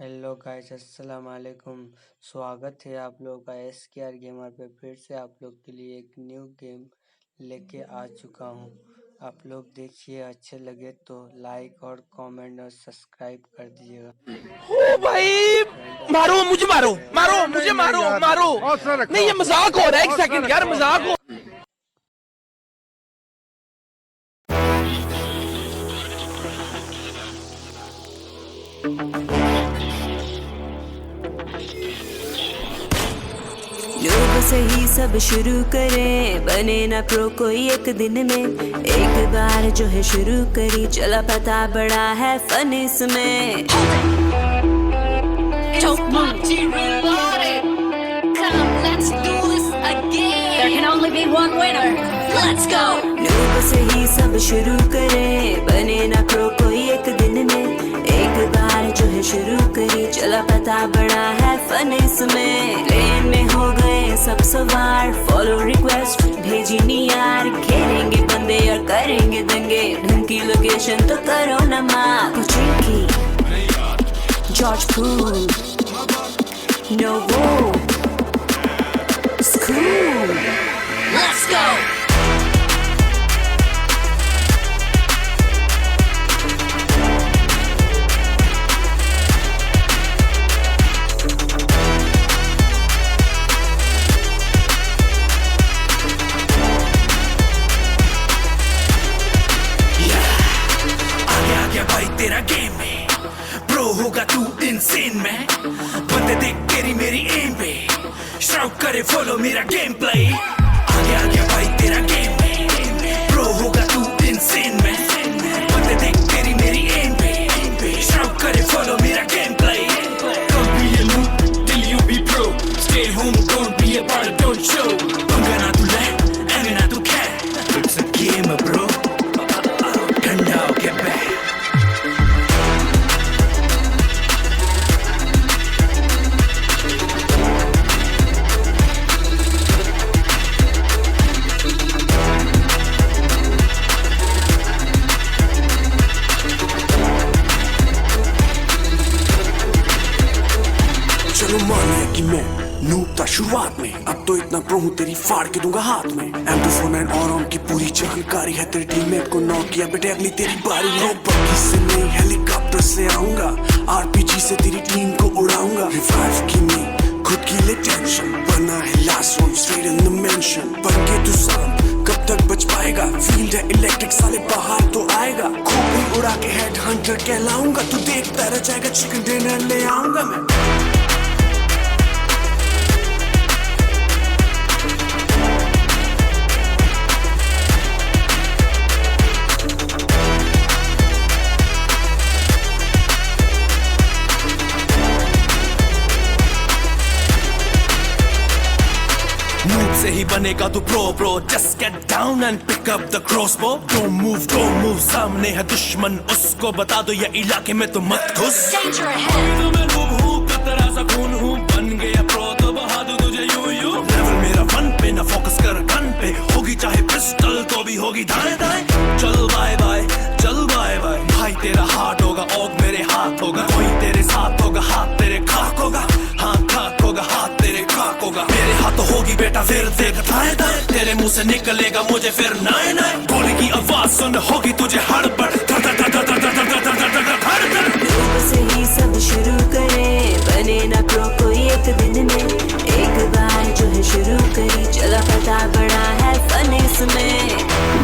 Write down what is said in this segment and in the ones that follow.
Hello guys, अस्सलाम वालेकुम। स्वागत है आप लोगों का SKR गेमर पे। फिर से आप लोग के लिए एक न्यू गेम लेके आ चुका हूँ। आप लोग देखिए, अच्छे लगे तो लाइक और कमेंट और सब्सक्राइब कर दीजिएगा। ओ भाई, मारो मुझे, मारो मारो मुझे, मारो मारो। नहीं, ये मजाक हो रहा है। एक सेकंड यार, मजाक हो। लोग से ही सब शुरू करें, बने ना प्रो कोई एक दिन में। एक बार जो है शुरू करी, चला पता बड़ा है फन इसमें। Don't want to reload it. Come, let's do this again. There can only be one winner. Let's go. लोग से ही सब शुरू करें, बने ना प्रो कोई एक दिन में। एक बार जो है शुरू करी, चला पता बड़ा है फन इसमें। लेन में हो गए सब सवार, फॉलो रिक्वेस्ट भेजी नी यार। खेलेंगे बंदे और करेंगे दंगे, ढंग की लोकेशन तो करो ना माँ। कुछ की George pool, no whoa, school. Let's go. आगे भाई तेरा गेम में, प्रो होगा तू इंसेन में। बंदे देख तेरी मेरी एम पे, शाउट करे फॉलो मेरा गेम प्ले। आगे भाई तेरा गेम में, प्रो होगा तू इंसेन में। बंदे देख तेरी मेरी एम पे, शाउट करे फॉलो मेरा game play. Don't be a noob till you be pro. Stay home, don't be a part, don't show. पंगा ना तू ले, एंगे ना तू खे। It's a game bro, ठंडा होके बैठ। चलो मान लिया कि मैं नूब था शुरुआत में, अब तो इतना प्रो हूँ तेरी फाड़ के दूंगा हाथ में। M249 और ऑन की पूरी जानकारी है, तेरे टीममेट को नॉक किया बेटे, अगली तेरी बारी है। बग्गी से नहीं हेलीकॉप्टर से आऊंगा, RPG से तेरी टीम को उड़ाऊंगा। रिवाइव की नहीं खुद की ले टेंशन, बना है last one straight in the mention. बन के तू सांप कब तक बच पाएगा, फील्ड है इलेक्ट्रिक साले बाहर तो आएगा। खोपड़ी उड़ा के हेड हंटर कहलाऊंगा, तू देखता रह जाएगा, चिकन डिनर ले आऊंगा मैं। Noob से ही बनेगा तू pro. Just get down and pick up the crossbow. Don't move, सामने है दुश्मन, उसको बता दो ये इलाके में तो मत घुस। Danger ahead. तो मैं noob हूँ, कतरा सा खून हूँ, बन गया pro तो बहा दूँ तुझे यूं। Level मेरा वन पे, ना फोकस कर गन पे, होगी चाहे पिस्टल तो भी होगी दाएं दाएं। चल बाय बाय, चल बाय बाय। भाई तेरा हार्ट होगा, ओग मेरे हाथ होगा, कोई तेरे साथ होगा, हाथ तेरे खाक होगा। हाँ खाक होगा, हाथ तेरे खाक होगा। मेरे हाथ होगी बेटा, फिर देख दाएं दाएं, तेरे मुंह से निकलेगा मुझे फिर नाए नाए। गोली की आवाज सुन, होगी तुझे हड़बड़, धड़ धड़ धड़ धड़ धड़ धड़ धड़ धड़ धड़ धड़ धड़। लोग से ही सब शुरू करें, बने ना प्रो कोई एक दिन में। एक बार जो है शुरू करी, चला पता बड़ा है फन इसमें।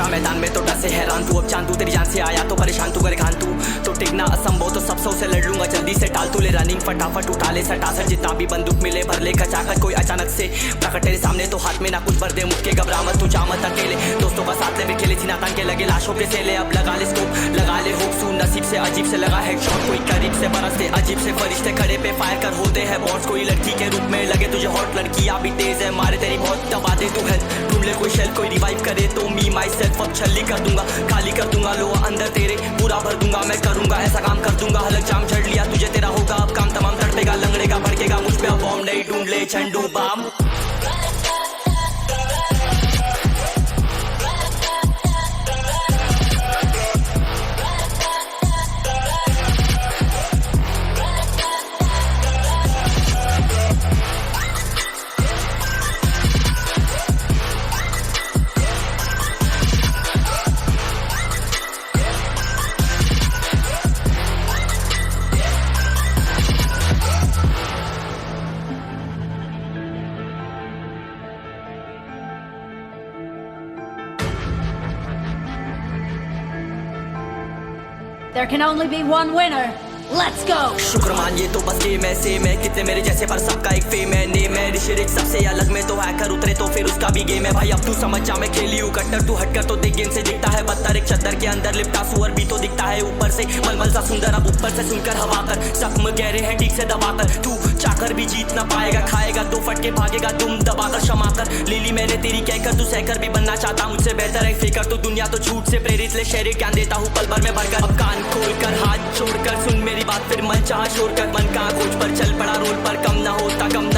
मैदान में तो डर से हैरान तू, अब चांद तू तेरी जान से आया तो परेशान तू, करे खान तू तो टिकना असंभव, तो सब से लड़ लूंगा जल्दी से, टाल तू ले रनिंग फटाफट उठा ले सटासट, जितना भी बंदूक मिले भर ले खचाखच, कोई अचानक से प्रकट तेरे सामने तो हाथ में ना कुछ भर दे, मुक्के घबरा मत तू जा मत अकेले, दोस्तों का साथ ले में खेले थी नातान के लगे लाशों के सेले, अब लगा ले स्कोप लगा ले होप सू, नसीब से अजीब से लगा हेडशॉट, कोई करीब से बरसते अजीब से फरिश्ते खड़े पे फायर कर होते हैं बॉट्स, कोई लड़की के रूप में लगे तुझे हॉट, लड़कियां भी तेज है मारे तेरी बहुत, दबा दे तू हेल्थ ढूंढ ले कोई शेल, कोई रिवाइव करे तो मी माई सेल्फ अब छल्ली कर दूंगा, खाली कर दूंगा लो अंदर तेरे पूरा भर दूंगा, मैं करूंगा ऐसा काम कर दूंगा, हलक जाम झड़ लिया तुझे तेरा होगा अब काम तमाम, तड़पेगा लंगड़ेगा भड़केगा मुझ पे अब बॉम्ब नहीं, ढूंढ ले झंडू balm. There can only be one winner. Let's go! शुक्र मान ये तो बस गेम ऐसे में कितने मेरे जैसे पर सबका एक फेम है, नेम है ऋषिरिक सबसे अलग में तो हैकर उतरे तो फिर उसका भी गेम है भाई, अब तू समझ जा मैं खेली हूँ कट्टर, तू हटकर तो देख गेम से दिखता है बदतर, एक चद्दर के अंदर लिपटा सुअर भी तो दिखता है ऊपर से मलमल सा सुंदर, अब ऊपर से सुनकर हवा कर जख्म गहरे हैं ठीक से दबाकर, तू चाकर भी जीत ना पाएगा, खाएगा दो फटके भागेगा दुम दबाकर क्षमा कर, लीली मैंने तेरी कहकर तू सहकर भी बनना चाहता मुझसे बेहतर है फिकर, तो दुनिया तो झूठ से प्रेरित ले शहरी ज्ञान देता हूँ पल भर में भरकर, अब कान खोल कर हाथ छोड़कर सुन मेरी बात फिर मन चाह शोर कर, मन का खोज पर चल पड़ा रोड पर, कम ना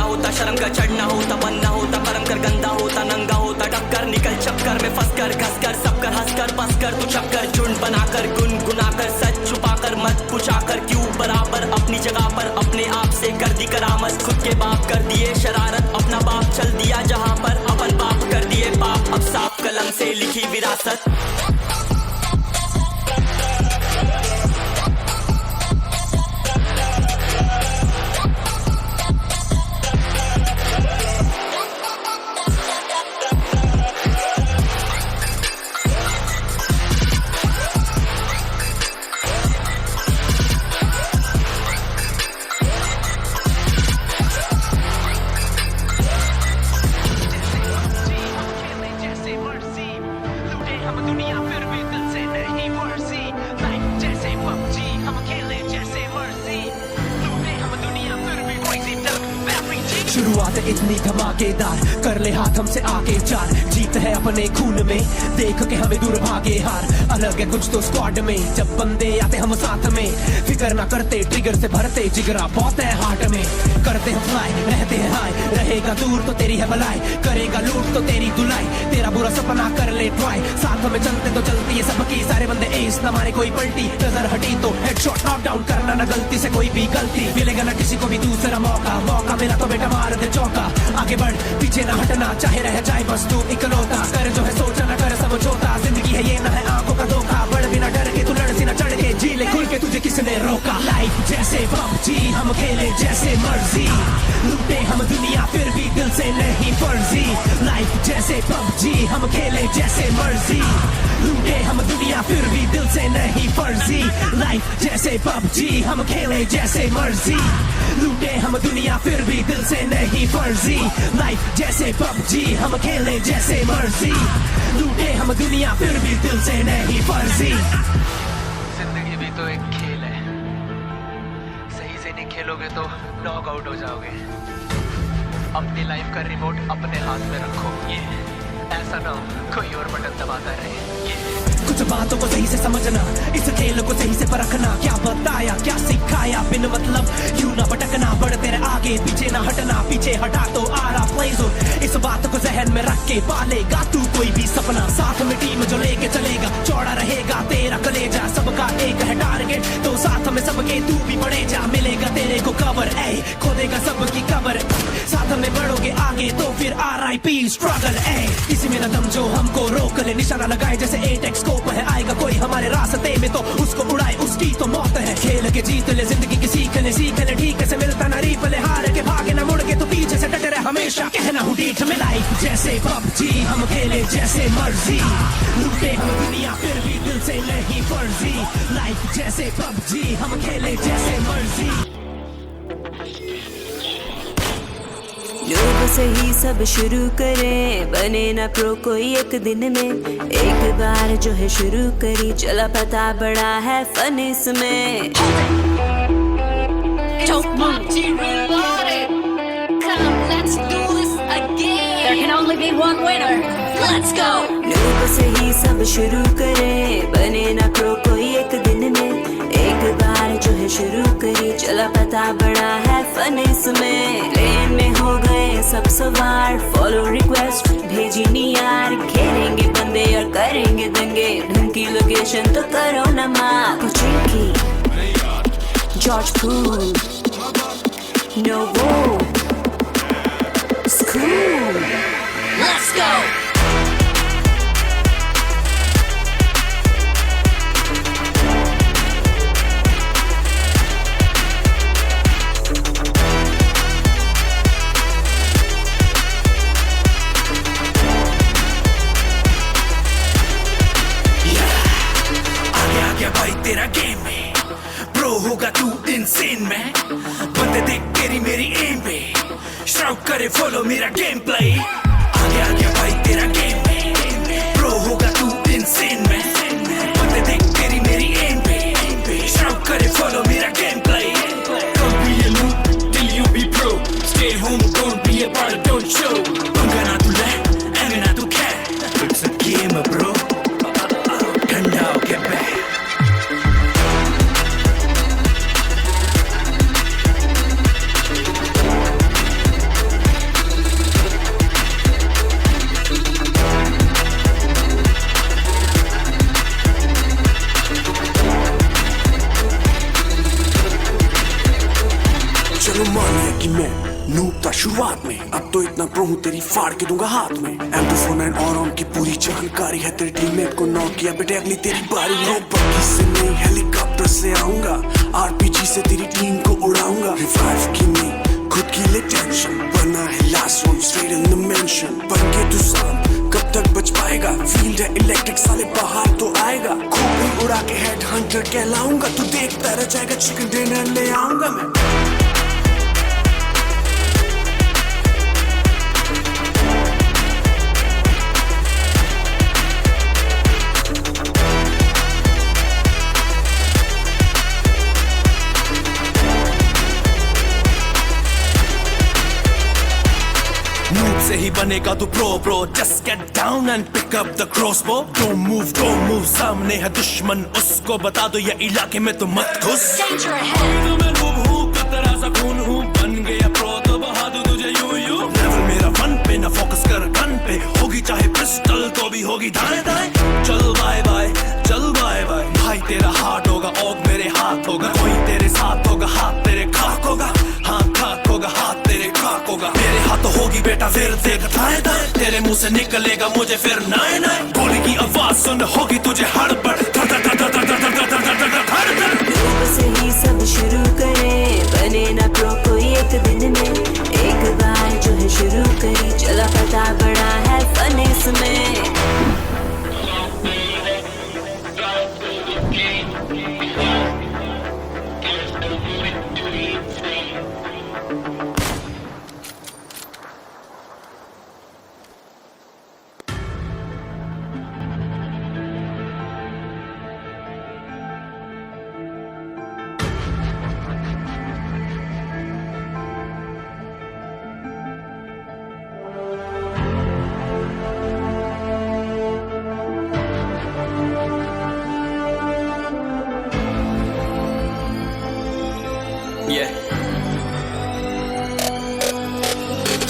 होता शर्म का चढ़ना होता बनना होता कर्म कर गंदा होता नंगा होता, टक्कर निकल चक्कर में फंस कर घस कर सब कर हंस कर बस कर तू चक्कर झुंड बनाकर गुनगुनाकर सच छुपाकर मत पूछाकर क्यों बराबर अपनी जगह पर अपने आप से कर दी करामत, खुद के बाप कर दिए शरारत, अपना बाप चल दिया जहाँ पर अपन बाप कर दिए बाप, अब साफ कलम से लिखी विरासत। शुरुआत इतनी धमाकेदार कर ले हाथ हमसे आगे चार, जीत है अपने खून में देख के हमें दूर भागे हार, अलग है कुछ तो स्क्वाड में जब बंदे आते हम साथ में, फिक्र ना करते ट्रिगर से भरते जिगरा बहुत है हार्ट में, करते हम फ्लाई रहते हैं हाई, रहेगा दूर तो तेरी है भलाई, करेगा लूट तो तेरी धुलाई, तेरा बुरा सपना कर ले ट्राई, साथ में चलते तो चलती है सबकी, सारे बंदे एस न मारे कोई पलटी, नजर हटी तो हेडशॉट नॉक डाउन करना ना गलती से कोई भी गलती, मिलेगा ना किसी को भी दूसरा मौका, मौका मिला तो बेटा मार दे चौका, आगे बढ़ पीछे ना हटना चाहे रह जाए बस तू इकलौता, कर जो है सोचा ना कर समझौता, जिंदगी है ये ना है आंखों का धोखा, बढ़ बिना डर के तू लड़ सी ना चढ़ के, जी ले खुल के तुझे किसने रोका, लाइफ जैसे पबजी हम खेले जैसे मर्जी, लूटे हम दुनिया फिर भी दिल से नहीं फर्जी, लाइफ जैसे पबजी हम खेले जैसे मर्जी, लूटे हम दुनिया फिर भी दिल से नहीं फर्जी, लाइफ जैसे पबजी हम खेले जैसे मर्जी, लूटे हम दुनिया फिर भी दिल से नहीं फर्जी, लाइफ जैसे पबजी हम खेले जैसे मर्जी, लूटे हम दुनिया फिर भी दिल से नहीं फर्जी। जिंदगी भी तो एक खेल है, सही से नहीं खेलोगे तो नॉक आउट हो जाओगे, अपनी लाइफ का रिमोट अपने हाथ में रखो, ये ऐसा ना हो कोई और बटन दबाता रहे, कुछ बातों को सही से समझना, इस खेल को सही से परखना, क्या बताया क्या सिखाया बिन मतलब क्यों ना भटकना, बढ़ तेरे आगे पीछे ना हटना, पीछे हटा तो आ रहा प्ले जोन, इस बात को जहन में रख के पालेगा तू कोई भी सपना, साथ में टीम जो लेके चलेगा चौड़ा रहेगा तेरा कलेजा, सबका एक है टारगेट तो साथ में सबके तू भी बढ़े जा, मिलेगा तेरे को कवर ए खोदेगा सबकी कवर, साथ में बढ़ोगे आगे तो फिर RIP स्ट्रगल ए, किसी में न दम जो हमको रोक ले, निशाना लगाए जैसे 8x स्कोप है, आएगा कोई हमारे रास्ते में तो उसको उड़ाए उसकी तो मौत है, खेल के जीत ले जिंदगी की सीख ले ठीक से मिलता ना रीप ले, हार के भागे ना मुड़ के तो पीछे से डटे रहे हमेशा, कहना हूँ डीठ में, लाइफ जैसे पबजी हम खेले जैसे मर्जी, लूटे हम हमसे नहीं फर्जी, लाइफ जैसे पबजी हम खेले जैसे मर्जी। लोग से ही सब शुरू करें, बने ना प्रो कोई एक दिन में, एक बार जो है शुरू करी, चला पता बड़ा है फन इसमें। Don't want to reload it. Come, let's do this again. There can only be one winner. Let's go. लोग से ही सब शुरू करें, बने ना प्रो कोई एक दिन में, एक बार जो है शुरू करी, चला पता बड़ा है फन इसमें। लेन में हो गए सब सवार, फॉलो रिक्वेस्ट भेजी नहीं यार, खेलेंगे बंदे और करेंगे दंगे, ढंग की लोकेशन तो करो ना माँ। Tricky, George Poole, Novo, School. Let's go. भाई तेरा गेम में प्रो होगा तू इंसेन में, बंदे देख तेरी मेरी एम पे, शाउट करे फॉलो मेरा गेम प्ले। आगे आ गया भाई तेरा गेम में, प्रो होगा तू इंसेन में, बंदे देख तेरी मेरी एम पे, शाउट करे फॉलो मेरा game play. Don't be a noob till you be pro, stay home don't be a part don't show, पंगा ना तू ले एमे ना तू खे, it's a game bro, ठंडा होके बैठ। चलो मान लिया कि मैं नूब था शुरुआत में, अब तो इतना प्रो हूँ तेरी फाड़ के दूंगा हाथ में। M249 और ऑन की पूरी जानकारी है, तेरे टीममेट को नॉक किया बेटे अगली तेरी बारी। रो बग्गी से नहीं हेलीकॉप्टर से आऊंगा, RPG से तेरी टीम को उड़ाऊंगा। रिवाइव की नहीं खुद की ले टेंशन, बना है last one straight in the mention. बन के तू शाम कब तक बच पाएगा, फील्ड है इलेक्ट्रिक साले बाहर तो आएगा। खोपड़ी उड़ा के हेड हंटर कहलाऊंगा, तू देखता रह जाएगा चिकन डिनर ले आऊंगा मैं। नूब से ही बनेगा तू pro, just get down and pick up the crossbow. Don't move, सामने है दुश्मन उसको बता दो ये इलाके में तो मत घुस। Danger ahead. तो मैं नूब हूँ कतरा सा खून हूँ, बन गया प्रो तो बहा दूँ तुझे यूं। लेवल मेरा फन पे ना फोकस कर गन पे, होगी चाहे पिस्टल तो भी होगी दाएं दाएं। चल बाय बाय, चल बाय बाय, भाई तेरा हार्ट होगा ओग मेरे हाथ होगा, कोई तेरे साथ होगा हाथ तेरे खाक होगा, हाथ खाक होगा हाथ तेरे खाक होगा। मेरे हाथ तो होगी बेटा फिर देख दाएं दाएं, तेरे मुंह से निकलेगा मुझे फिर नाए नाए। गोली की आवाज सुन होगी तुझे हड़बड़, लोग से ही सब शुरू करें, बने ना प्रो कोई एक दिन में, एक बार जो है शुरू करी, चला पता बड़ा है फन इसमें।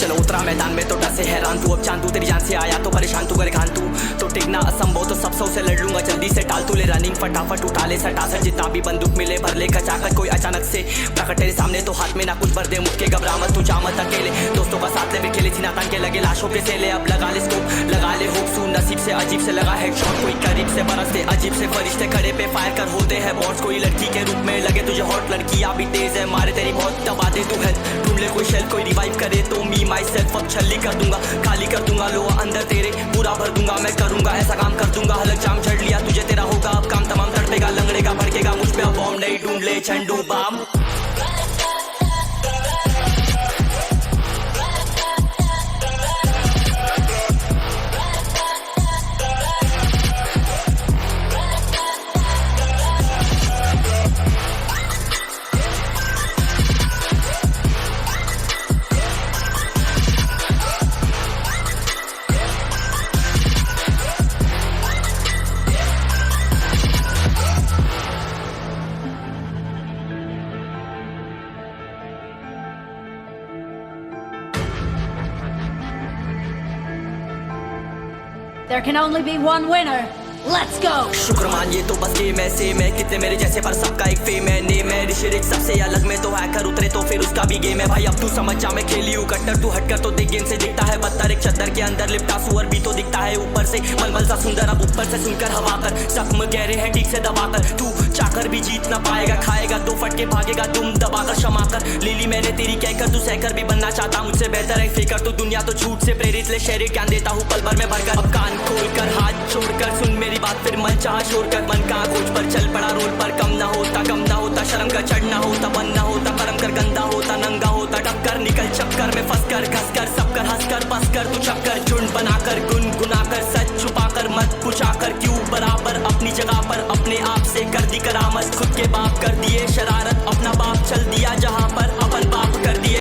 चलो उतरा मैदान में तो डर से हैरान तू, अब चांद तू तेरी जान से आया तो परेशान तू करे खान तू, तो टिकना असंभव तो सब से लड़ लूंगा जल्दी से टाल तू ले रनिंग फटाफट उठा ले सटासट, जितना भी बंदूक मिले भर ले कचाकच, कोई अचानक से प्रकट तेरे सामने तो हाथ में ना कुछ भर दे मुक्के घबरा मत तू चामत अकेले, दोस्तों का साथ ले खेले सीना तान के लगे लाशों के सेले, अब लगा ले स्कोप लगा ले हुक सू नसीब से अजीब से लगा हेडशॉट, कोई करीब से बरसते अजीब से फरिश्ते खड़े पे फायर कर होते हैं बॉट्स, कोई लड़की के रूप में लगे तुझे हॉट, लड़कियां भी तेज है मारे तेरी बहुत दबा दे तू है, ढूंढ ले कोई शेल कोई रिवाइव करे तो मी माई सेल्फ अब छल्ली कर दूंगा, खाली कर दूंगा लो अंदर तेरे पूरा भर दूंगा, मैं करूंगा ऐसा काम कर दूंगा, हलक जाम झड़ लिया तुझे तेरा होगा अब काम में झंडू balm There can only be one winner. Let's go! शुक्र मानिए तो बस गेम ऐसे में कितने मेरे जैसे पर सबका एक फेम है नेम है ऋषिरिच सबसे अलग में तो हैकर उतरे तो फिर उसका भी गेम है भाई अब तू समझ जा मैं खेली हूँ कट्टर तू हटकर तो देख गेम से दिखता है बदतर एक चद्दर के अंदर लिपटा सुअर भी तो दिखता है ऊपर से मलमल सा सुंदर अब ऊपर से सुनकर हवा कर जख्म गहरे हैं ठीक से दबाकर तू चाकर भी जीत ना पाएगा खाएगा दो फटके भागेगा तुम दबाकर क्षमा कर ले ली मैंने तेरी कहकर तू सहकर भी बनना चाहता मुझसे बेहतर है फिकर तू दुनिया तो झूठ से प्रेरित ले शहर ज्ञान देता हूँ पल भर में भरकर अब कान खोलकर हाथ छोड़कर सुन मेरी बात फिर मन चाह छोड़ कर मन का खोज पर चल पड़ा रोल पर कम ना होता शर्म का चढ़ना होता बनना होता कर्म कर गंदा होता नंगा होता टक्कर निकल चक्कर में फंस कर घस कर सब कर हंस कर बस कर तू चक्कर झुंड बनाकर गुनगुनाकर सच छुपाकर मत पूछाकर क्यों बराबर अपनी जगह पर अपने आप से कर दी करामत खुद के बाप कर दिए शरारत अपना बाप चल दिया जहां